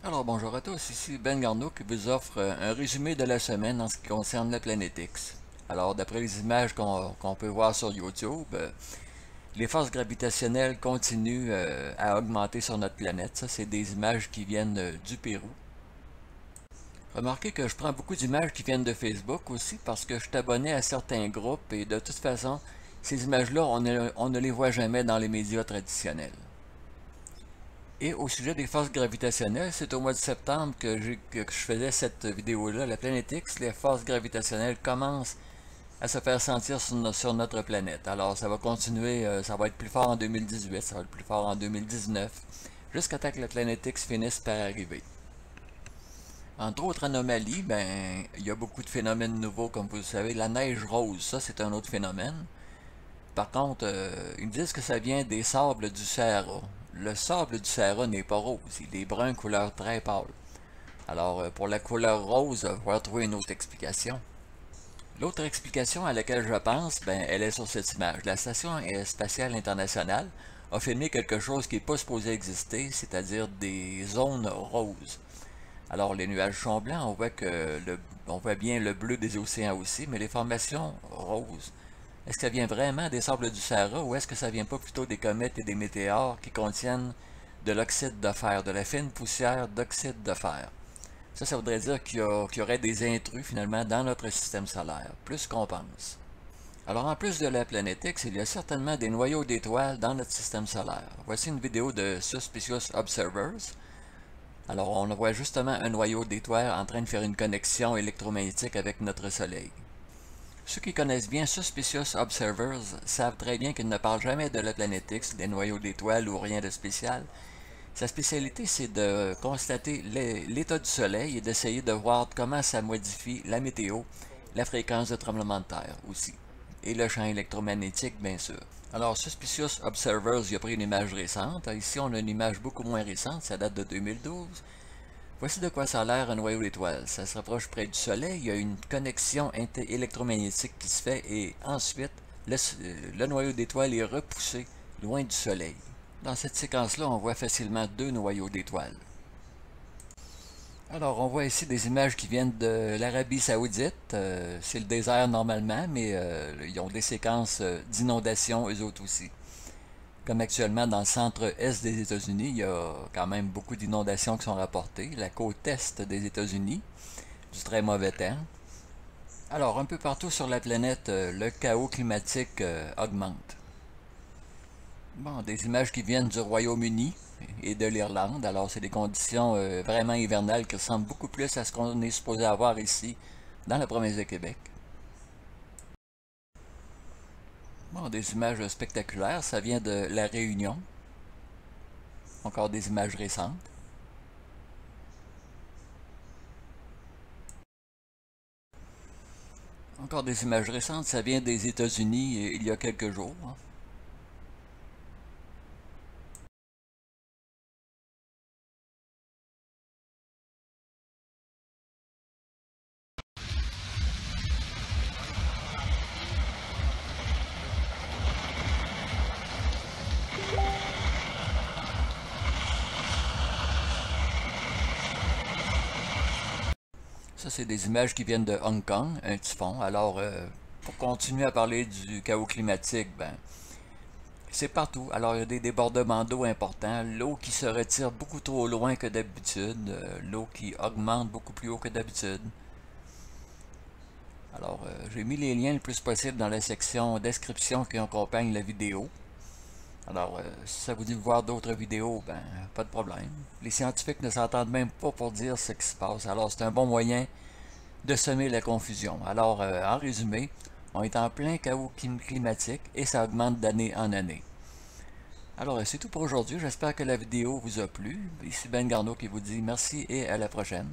Alors bonjour à tous, ici Ben Garneau qui vous offre un résumé de la semaine en ce qui concerne la planète X. Alors d'après les images qu'on peut voir sur YouTube, les forces gravitationnelles continuent à augmenter sur notre planète. Ça, c'est des images qui viennent du Pérou. Remarquez que je prends beaucoup d'images qui viennent de Facebook aussi parce que je suis abonné à certains groupes et de toute façon, ces images-là, on ne les voit jamais dans les médias traditionnels. Et au sujet des forces gravitationnelles, c'est au mois de septembre que je faisais cette vidéo-là. La planète X, les forces gravitationnelles commencent à se faire sentir sur notre planète. Alors ça va continuer, ça va être plus fort en 2018, ça va être plus fort en 2019, jusqu'à temps que la planète X finisse par arriver. Entre autres anomalies, il y a beaucoup de phénomènes nouveaux, comme vous le savez. La neige rose, ça c'est un autre phénomène. Par contre, ils me disent que ça vient des sables du Sahara. Le sable du Sahara n'est pas rose, il est brun couleur très pâle. Alors, pour la couleur rose, il va falloir trouver une autre explication. L'autre explication à laquelle je pense, elle est sur cette image. La Station spatiale internationale a filmé quelque chose qui n'est pas supposé exister, c'est-à-dire des zones roses. Alors, les nuages sont blancs, on voit bien le bleu des océans aussi, mais les formations roses, est-ce que ça vient vraiment des sables du Sahara ou est-ce que ça vient pas plutôt des comètes et des météores qui contiennent de l'oxyde de fer, de la fine poussière d'oxyde de fer? Ça voudrait dire qu'il y aurait des intrus finalement dans notre système solaire, plus qu'on pense. Alors en plus de la planète X, il y a certainement des noyaux d'étoiles dans notre système solaire. Voici une vidéo de Suspicious Observers. Alors on voit justement un noyau d'étoiles en train de faire une connexion électromagnétique avec notre Soleil. Ceux qui connaissent bien Suspicious Observers savent très bien qu'il ne parle jamais de la planète X, des noyaux d'étoiles ou rien de spécial. Sa spécialité, c'est de constater l'état du Soleil et d'essayer de voir comment ça modifie la météo, la fréquence de tremblement de terre aussi, et le champ électromagnétique, bien sûr. Alors, Suspicious Observers, il a pris une image récente. Ici, on a une image beaucoup moins récente, ça date de 2012. Voici de quoi ça a l'air un noyau d'étoiles. Ça se rapproche près du Soleil, il y a une connexion électromagnétique qui se fait et ensuite le noyau d'étoiles est repoussé loin du Soleil. Dans cette séquence-là, on voit facilement deux noyaux d'étoiles. Alors, on voit ici des images qui viennent de l'Arabie Saoudite. C'est le désert normalement, mais ils ont des séquences d'inondations eux autres aussi. Comme actuellement dans le centre-est des États-Unis, il y a quand même beaucoup d'inondations qui sont rapportées. La côte est des États-Unis, du très mauvais temps. Alors, un peu partout sur la planète, le chaos climatique augmente. Bon, des images qui viennent du Royaume-Uni et de l'Irlande. Alors, c'est des conditions vraiment hivernales qui ressemblent beaucoup plus à ce qu'on est supposé avoir ici, dans la province de Québec. Bon, des images spectaculaires, ça vient de La Réunion. Encore des images récentes. Encore des images récentes, ça vient des États-Unis il y a quelques jours. Ça, c'est des images qui viennent de Hong Kong, un typhon. Alors, pour continuer à parler du chaos climatique, c'est partout. Alors, il y a des débordements d'eau importants, l'eau qui se retire beaucoup trop loin que d'habitude, l'eau qui augmente beaucoup plus haut que d'habitude. Alors, j'ai mis les liens le plus possible dans la section description qui accompagne la vidéo. Alors, si ça vous dit de voir d'autres vidéos, pas de problème. Les scientifiques ne s'entendent même pas pour dire ce qui se passe. Alors, c'est un bon moyen de semer la confusion. Alors, en résumé, on est en plein chaos climatique et ça augmente d'année en année. Alors, c'est tout pour aujourd'hui. J'espère que la vidéo vous a plu. Ici Ben Garneau qui vous dit merci et à la prochaine.